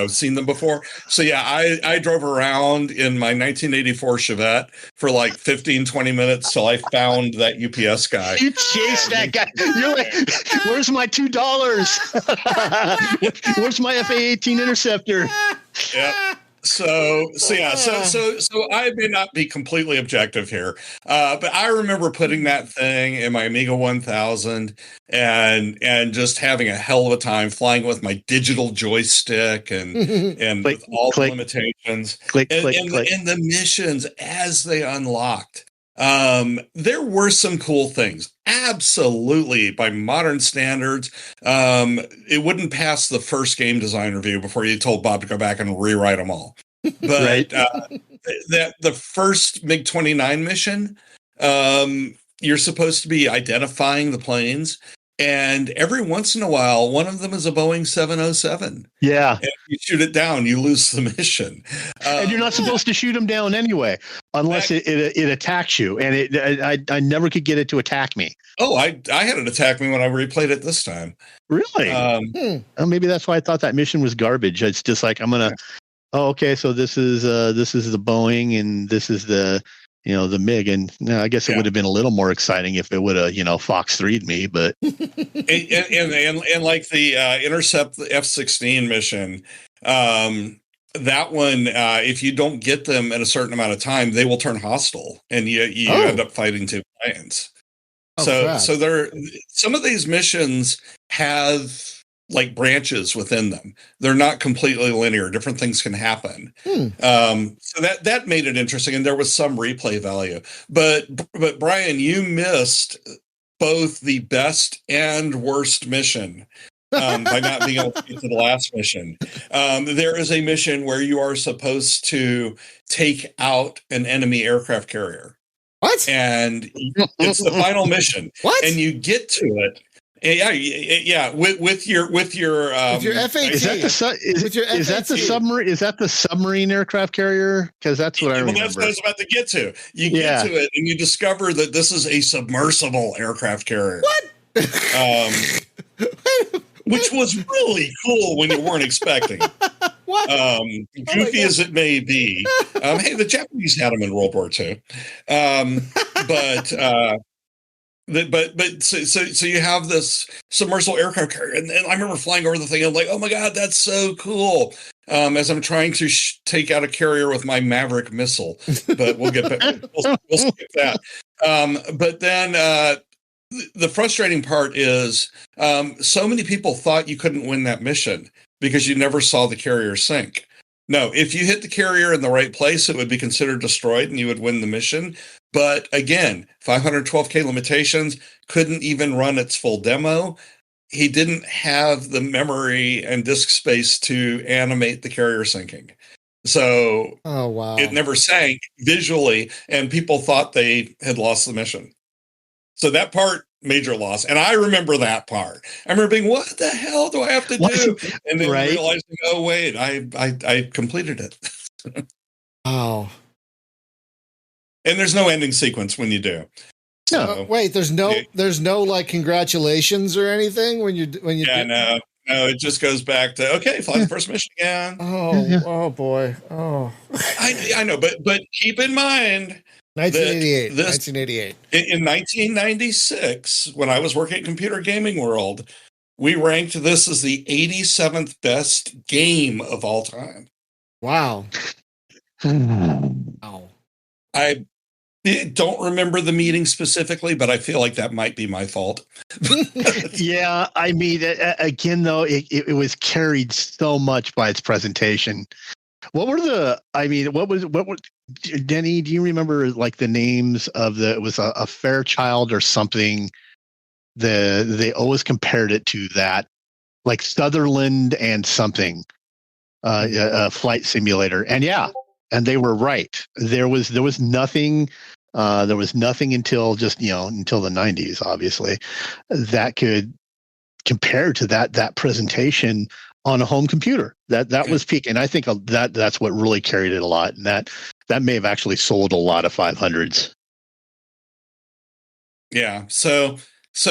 seen them before. So yeah, I drove around in my 1984 Chevette for like 15, 20 minutes till I found that UPS guy. You chased that guy. You're like, where's my $2? Where's my A-18 Interceptor? Yeah. So I may not be completely objective here, but I remember putting that thing in my Amiga 1000 and just having a hell of a time flying with my digital joystick and with all the limitations. And the missions as they unlocked. There were some cool things. Absolutely. By modern standards, it wouldn't pass the first game design review before you told Bob to go back and rewrite them all. But the first MiG-29 mission, you're supposed to be identifying the planes. And every once in a while, one of them is a Boeing 707. Yeah. And if you shoot it down, you lose the mission. And you're not supposed to shoot them down anyway, unless it attacks you. And I never could get it to attack me. Oh, I had it attack me when I replayed it this time. Really? Oh, maybe that's why I thought that mission was garbage. It's just like, I'm going to, okay, so this is the Boeing and this is the MiG, and I guess it would have been a little more exciting if it would have, Fox 3'd me, but and like the Intercept the F-16 mission, that one, if you don't get them in a certain amount of time, they will turn hostile, and you end up fighting two planes. So some of these missions have like branches within them. They're not completely linear. Different things can happen. So that made it interesting, and there was some replay value. But Brian, you missed both the best and worst mission by not being able to get to the last mission. There is a mission where you are supposed to take out an enemy aircraft carrier. What? And it's the final mission. What? And you get to it. Yeah. With your F-18. Is that the submarine? Is that the submarine aircraft carrier? Because that's what I remember. Well, that's what I was about to get to. You get to it, and you discover that this is a submersible aircraft carrier. What? Which was really cool when you weren't expecting. What? Goofy as it may be. Hey, the Japanese had them in World War II. So you have this submersible aircraft carrier, and I remember flying over the thing. I'm like, oh my god, that's so cool! As I'm trying to take out a carrier with my Maverick missile, but we'll get back. We'll skip that. But then the frustrating part is, so many people thought you couldn't win that mission because you never saw the carrier sink. No, if you hit the carrier in the right place, it would be considered destroyed and you would win the mission. But again, 512K limitations, couldn't even run its full demo. He didn't have the memory and disk space to animate the carrier sinking. So it never sank visually, and people thought they had lost the mission. So that part, major loss. And I remember that part. I remember being, what the hell do I have to do? And then realizing, oh, wait, I completed it. Oh. And there's no ending sequence when you do. No, wait, there's no like congratulations or anything when you no, it just goes back to, okay, fly the first mission again. Oh boy. Oh. I know, but keep in mind 1988. In 1996, when I was working at Computer Gaming World, we ranked this as the 87th best game of all time. Wow. I don't remember the meeting specifically, but I feel like that might be my fault. Yeah, I mean, again, though, it was carried so much by its presentation. What were the? I mean, what was Denny? Do you remember like the names of the? It was a Fairchild or something. They always compared it to that, like Sutherland and something, a flight simulator. And yeah, and they were right. There was nothing. There was nothing until just until the 90s, obviously, that could compare to that presentation on a home computer. That was peak, and I think that's what really carried it a lot, and that may have actually sold a lot of 500s. Yeah. So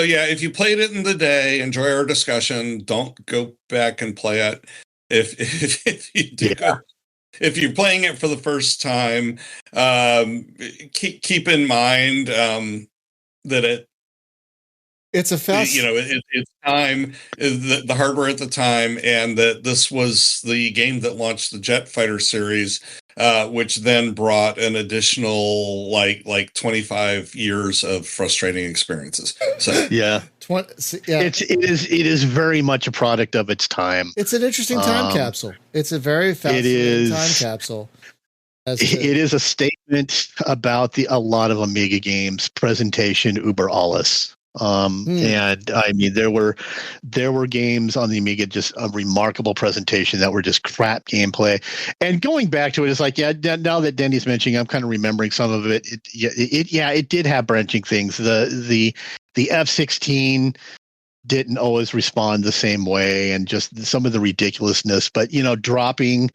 yeah, if you played it in the day, enjoy our discussion. Don't go back and play it. If you do, if you're playing it for the first time, keep in mind that it's a fast, it's time, the hardware at the time, and that this was the game that launched the Jet Fighter series, which then brought an additional like 25 years of frustrating experiences. So yeah. It is very much a product of its time. It's an interesting time capsule. It's a very fascinating time capsule. It is a statement about a lot of Amiga games presentation uber alles. And I mean, there were games on the Amiga, just a remarkable presentation that were just crap gameplay. And going back to it, it's like, now that Denny's mentioning, I'm kind of remembering some of it. It did have branching things. The F-16 didn't always respond the same way, and just some of the ridiculousness. But dropping.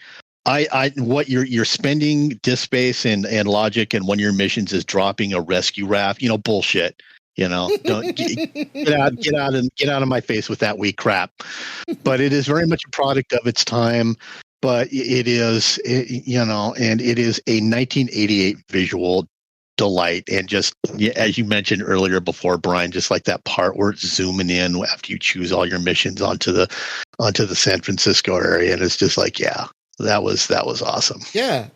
What you're spending disk space and logic, and one of your missions is dropping a rescue raft. Bullshit. Don't get out of my face with that weak crap. But it is very much a product of its time. But it is, and it is a 1988 visual delight. And just as you mentioned earlier before, Brian, just like that part where it's zooming in after you choose all your missions onto the San Francisco area, and it's just like, yeah, that was awesome. Yeah,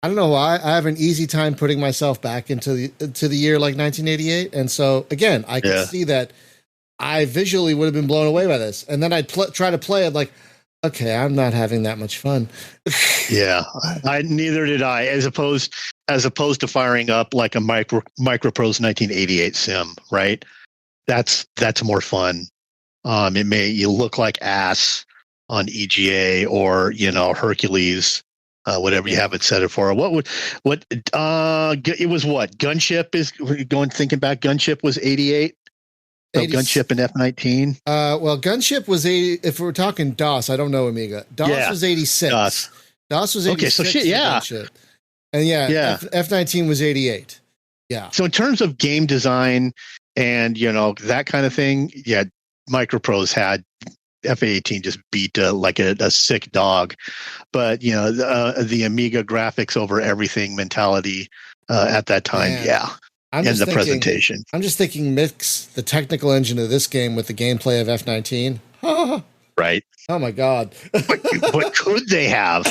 I don't know why I have an easy time putting myself back into the year like 1988, and so again, I can see that I visually would have been blown away by this, and then I'd try to play it like, okay, I'm not having that much fun. Yeah, neither did I. As opposed to firing up like a Microprose 1988 sim, right? That's more fun. You look like ass on EGA or Hercules. Whatever you have it set it for. It was what? Gunship is thinking back. Gunship was 88. So Gunship and F-19. Well, Gunship was 80. If we're talking DOS, I don't know Amiga. DOS was 86. DOS was 86. Okay, so shit, yeah. And F-19 was 88. Yeah. So in terms of game design and that kind of thing, yeah, Microprose had F-18 just beat like a sick dog. But the Amiga graphics over everything mentality at that time, presentation. I'm just thinking, mix the technical engine of this game with the gameplay of F-19. Right. Oh my God. But could they have?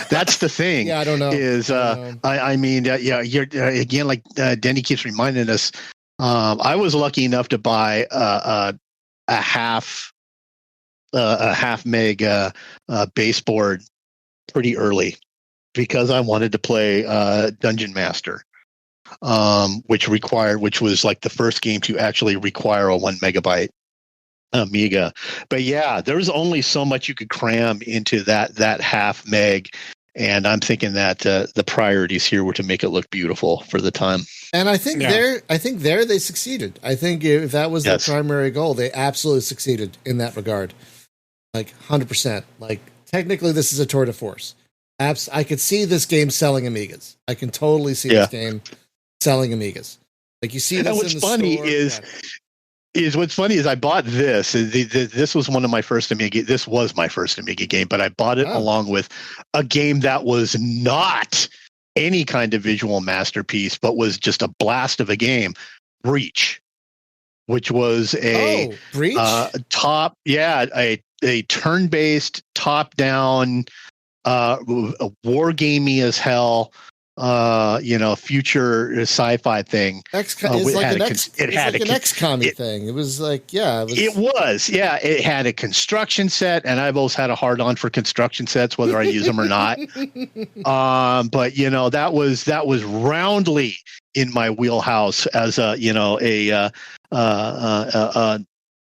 That's the thing. Yeah, I don't know. I mean, you're again, like Denny keeps reminding us. I was lucky enough to buy a half meg baseboard pretty early because I wanted to play Dungeon Master, which was like the first game to actually require a 1 megabyte Amiga. But yeah, there was only so much you could cram into that half meg. And I'm thinking that the priorities here were to make it look beautiful for the time. And I think there they succeeded. I think if that was their primary goal, they absolutely succeeded in that regard. Like 100%. Like technically, this is a tour de force. I could see this game selling Amigas. I can totally see this game selling Amigas. Like you see this. And what's funny is what's funny is I bought this. This was one of my first Amiga. This was my first Amiga game, but I bought it along with a game that was not any kind of visual masterpiece, but was just a blast of a game. Breach, which was a a turn-based, top-down, war gamey as hell future sci-fi thing. It's like an XCOM thing. It was like, it had a construction set, and I've always had a hard on for construction sets, whether I use them or not. But that was roundly in my wheelhouse as a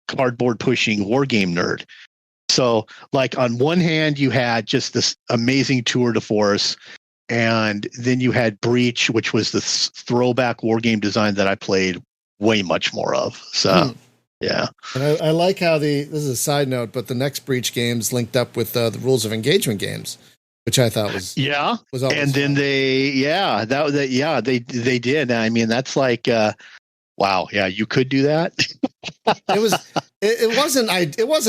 cardboard pushing war game nerd. So, like, on one hand, you had just this amazing tour de force. And then you had Breach, which was the throwback war game design that I played way much more of. So, yeah. And I like how this is a side note, but the next Breach games linked up with the Rules of Engagement games, which I thought was and then fun. they did. I mean, that's like, wow, yeah, you could do that. It wasn't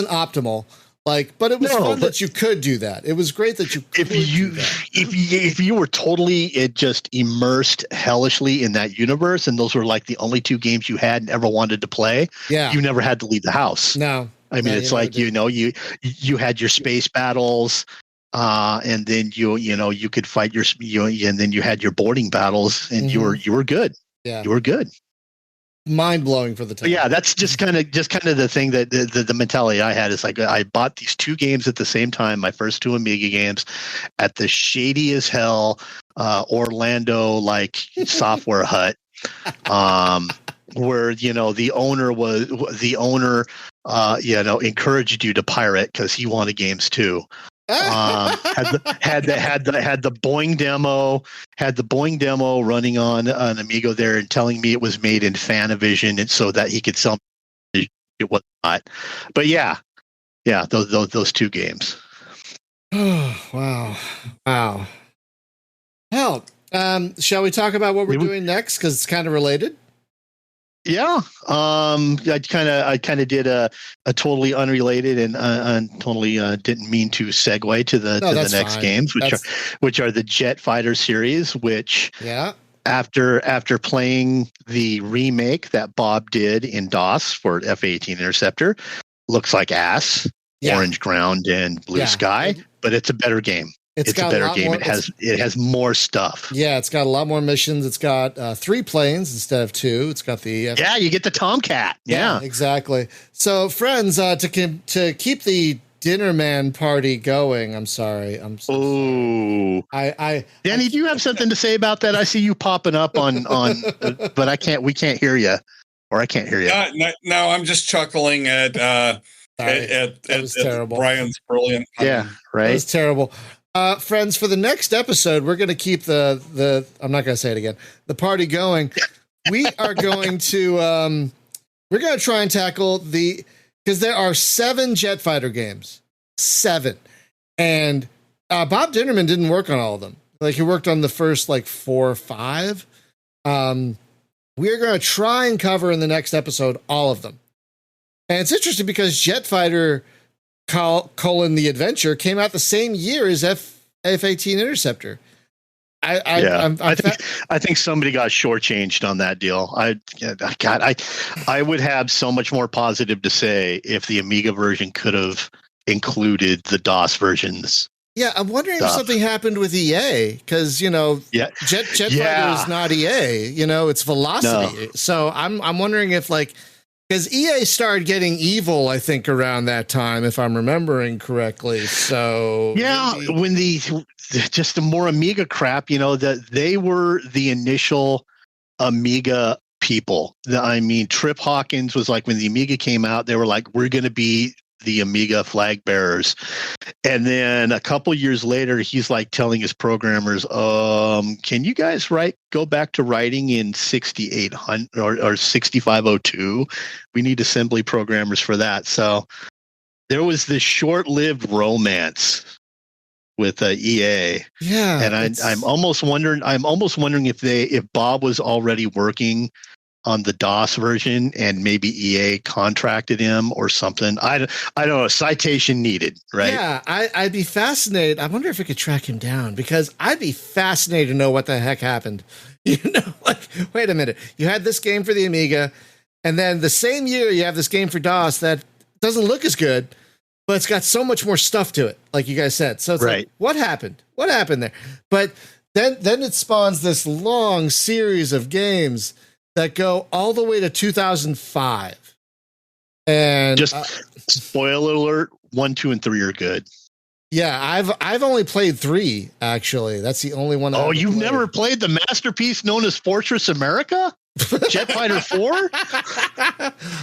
optimal. But it was fun that you could do that. It was great that you could do that. If you were totally just immersed hellishly in that universe, and those were like the only two games you had and ever wanted to play, you never had to leave the house. No. I mean, it's like, you had your space battles, and then you could fight and then you had your boarding battles, and you were good. Yeah. You were good. Mind blowing for the time. Yeah, that's just kind of the thing that the mentality I had is like, I bought these two games at the same time, my first two Amiga games, at the shady as hell Orlando like software hut, where the owner encouraged you to pirate because he wanted games too. Had the Boeing demo running on an Amigo there and telling me it was made in Fanavision, and so that he could sell it was not. But those two games. Wow. Hell, shall we talk about what we're doing next? Because it's kind of related. Yeah, I kind of did a totally unrelated and totally didn't mean to segue to the next games, which are the Jet Fighter series. Which after playing the remake that Bob did in DOS for F-18 Interceptor, looks like ass, orange ground and blue sky, but it's a better game. It's a better game. It has more stuff. Yeah, it's got a lot more missions. It's got 3 planes instead of 2. It's got the you get the Tomcat. Yeah, exactly. So, friends, to keep the Dinner Man party going. I'm sorry. Danny, do you have something to say about that? I see you popping up on, but we can't hear you, or I can't hear you. No, I'm just chuckling at terrible. Brian's brilliant. Yeah, right. That was terrible. Friends, for the next episode, we're going to keep the I'm not going to say it again, the party going. We are going to we're going to try and tackle because there are 7 Jet Fighter games, 7, and Bob Dinnerman didn't work on all of them. Like, he worked on the first 4 or 5. We are going to try and cover in the next episode all of them, and it's interesting because Jet Fighter: The Adventure came out the same year as F-18 Interceptor. I think somebody got shortchanged on that deal. I would have so much more positive to say if the Amiga version could have included the DOS versions. Yeah, I'm wondering if something happened with EA, because Jet Fighter is not EA. It's Velocity. No. So I'm wondering if because EA started getting evil, I think, around that time, if I'm remembering correctly. So when just the more Amiga crap, that they were the initial Amiga people. Trip Hawkins was like, when the Amiga came out, they were like, we're going to be the Amiga flag bearers. And then a couple years later, he's like telling his programmers, can you guys go back to writing in 6800 or 6502? We need assembly programmers for that. So there was this short-lived romance with EA. Yeah. And I'm almost wondering if Bob was already working on the DOS version and maybe EA contracted him or something. I don't know. Citation needed, right? Yeah, I'd be fascinated. I wonder if we could track him down, because I'd be fascinated to know what the heck happened. Wait a minute. You had this game for the Amiga, and then the same year you have this game for DOS that doesn't look as good, but it's got so much more stuff to it, like you guys said. So it's like, what happened? What happened there? But then it spawns this long series of games that go all the way to 2005. And just spoiler alert, 1, 2, and 3 are good. Yeah, I've only played 3, actually. That's the only one. Oh, you've never played the masterpiece known as Fortress America? Jet Fighter 4?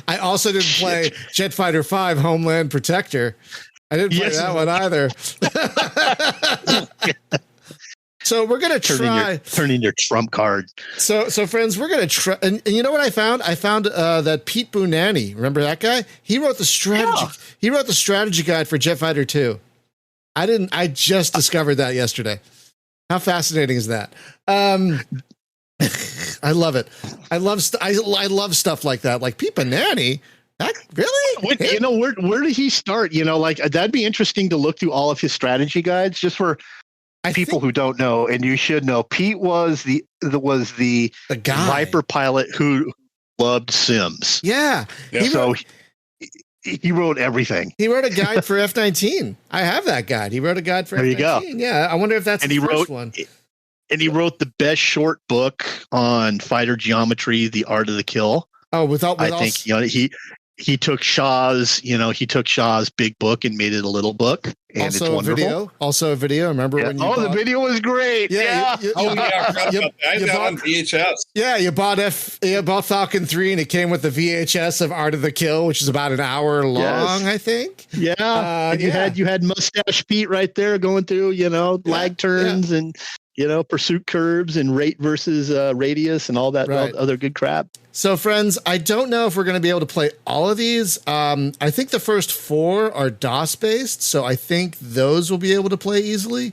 I also didn't play Jet Fighter 5 Homeland Protector. I didn't play that one either. So we're going to try turning your trump card. So friends, we're going to try. And you know what I found? I found that Pete Bounani, remember that guy? He wrote the strategy. Yeah. He wrote the strategy guide for Jet Fighter 2. I just discovered that yesterday. How fascinating is that? I love it. I love stuff like that. Like Pete Bounani. That really? You know, where did he start? You know, like that'd be interesting to look through all of his strategy guides just for people who don't know, and you should know. Pete was the guy, Viper pilot who loved Sims. Yeah. He wrote everything. He wrote a guide for F-19. I have that guide. He wrote a guide for F-19. There you go. Yeah, I wonder if that's the first one. And he wrote the best short book on fighter geometry, The Art of the Kill. Oh, I think he took Shaw's big book and made it a little book, and also it's wonderful. Also a video. Remember when you the video was great. Yeah. I got on VHS. Yeah, you bought Falcon 3 and it came with the VHS of Art of the Kill, which is about an hour long, I think. Yeah. You had Mustache Pete right there going through, lag turns and pursuit curves and rate versus radius and all that other good crap. So, friends, I don't know if we're going to be able to play all of these. I think the first 4 are DOS-based, so I think those will be able to play easily.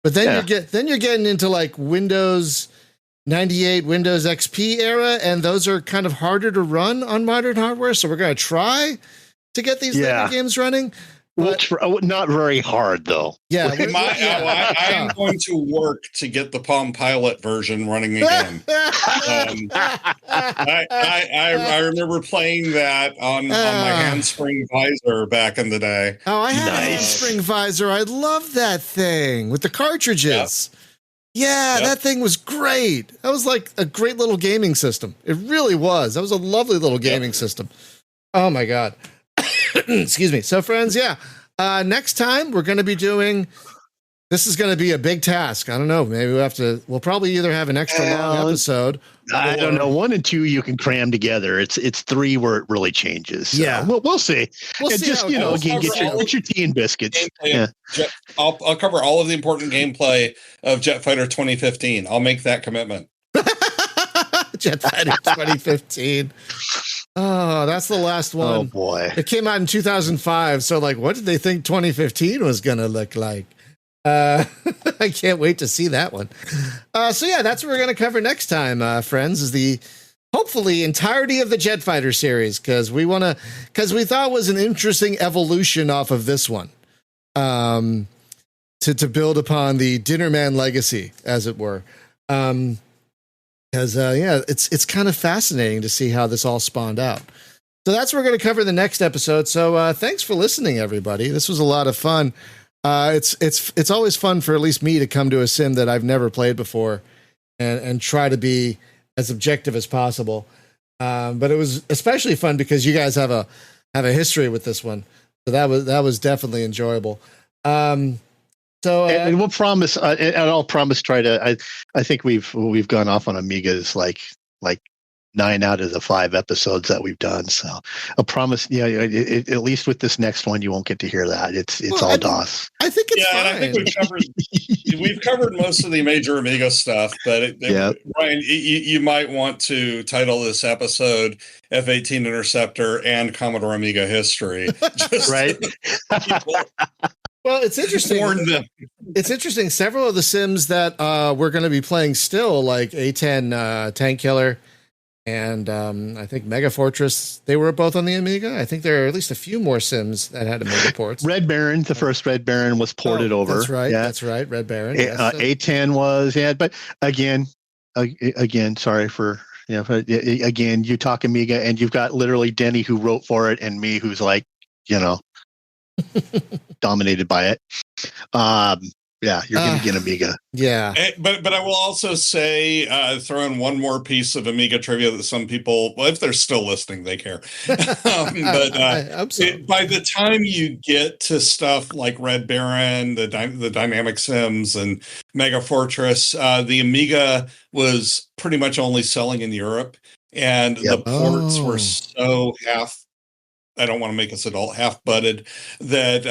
But then you're getting into like Windows 98, Windows XP era, and those are kind of harder to run on modern hardware. So we're going to try to get these games running. Not very hard, though. Yeah, I'm going to work to get the Palm Pilot version running again. I remember playing that on my handspring visor back in the day. Oh, I had a handspring visor. I loved that thing with the cartridges. Yeah, that thing was great. That was like a great little gaming system. It really was. That was a lovely little gaming system. Oh, my God. Excuse me. So, friends, next time we're going to be doing. This is going to be a big task. I don't know. Maybe we'll probably either have an extra long episode. I don't know. 1 and 2 you can cram together. It's 3 where it really changes. So yeah, we'll see. Just again, get your tea and biscuits. I'll cover all of the important gameplay of Jet Fighter 2015. I'll make that commitment. Jet Fighter 2015. Oh, that's the last one. Oh, boy. It came out in 2005. So, what did they think 2015 was going to look like? I can't wait to see that one. That's what we're going to cover next time, friends, is the hopefully entirety of the Jet Fighter series, because we thought it was an interesting evolution off of this one to build upon the Dinnerman legacy, as it were. Because it's kind of fascinating to see how this all spawned out. So that's what we're going to cover in the next episode. So thanks for listening, everybody. This was a lot of fun. It's always fun for at least me to come to a sim that I've never played before, and try to be as objective as possible. But it was especially fun because you guys have a history with this one, so that was definitely enjoyable. And we'll promise, and I'll promise. I think we've gone off on Amigas like 9 out of the 5 episodes that we've done. So I'll promise. At least with this next one, you won't get to hear that. It's all DOS. I think it's fine. And I think we've covered most of the major Amiga stuff. But Ryan, you might want to title this episode F-18 Interceptor and Commodore Amiga History. Right. Well, it's interesting. It's interesting. Several of the sims that we're going to be playing still, like A-10 Tank Killer and I think Mega Fortress, they were both on the Amiga. I think there are at least a few more sims that had Amiga ports. Red Baron, the first Red Baron was ported over. That's right. Yeah. That's right. Red Baron. A-10 was, but again, sorry for, again, you talk Amiga and you've got literally Denny who wrote for it and me who's like, dominated by it. Yeah, you're going to get Amiga. Yeah. But I will also say, throw in one more piece of Amiga trivia that some people, well, if they're still listening, they care. I hope so. By the time you get to stuff like Red Baron, the Dynamic Sims, and Mega Fortress, the Amiga was pretty much only selling in Europe, and the ports were so I don't want to make us adult, half-butted, that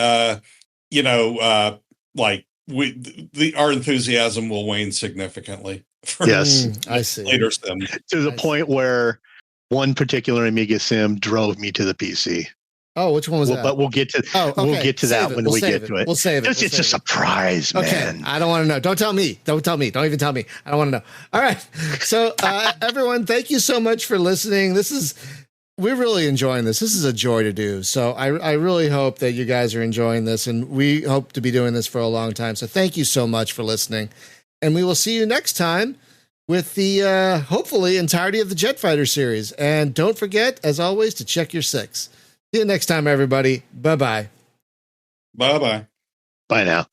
our enthusiasm will wane significantly. Yes, I see. Later sim, to the point where one particular Amiga sim drove me to the PC. Oh, which one was that? But we'll get to we'll get to that when we get to it. We'll save it. It's a surprise, man. Okay, I don't want to know. Don't tell me. Don't even tell me. I don't want to know. All right. So, everyone, thank you so much for listening. We're really enjoying this. This is a joy to do. So I really hope that you guys are enjoying this, and we hope to be doing this for a long time. So thank you so much for listening, and we will see you next time with the hopefully entirety of the Jet Fighter series. And don't forget, as always, to check your 6. See you next time, everybody. Bye-bye. Bye-bye. Bye now.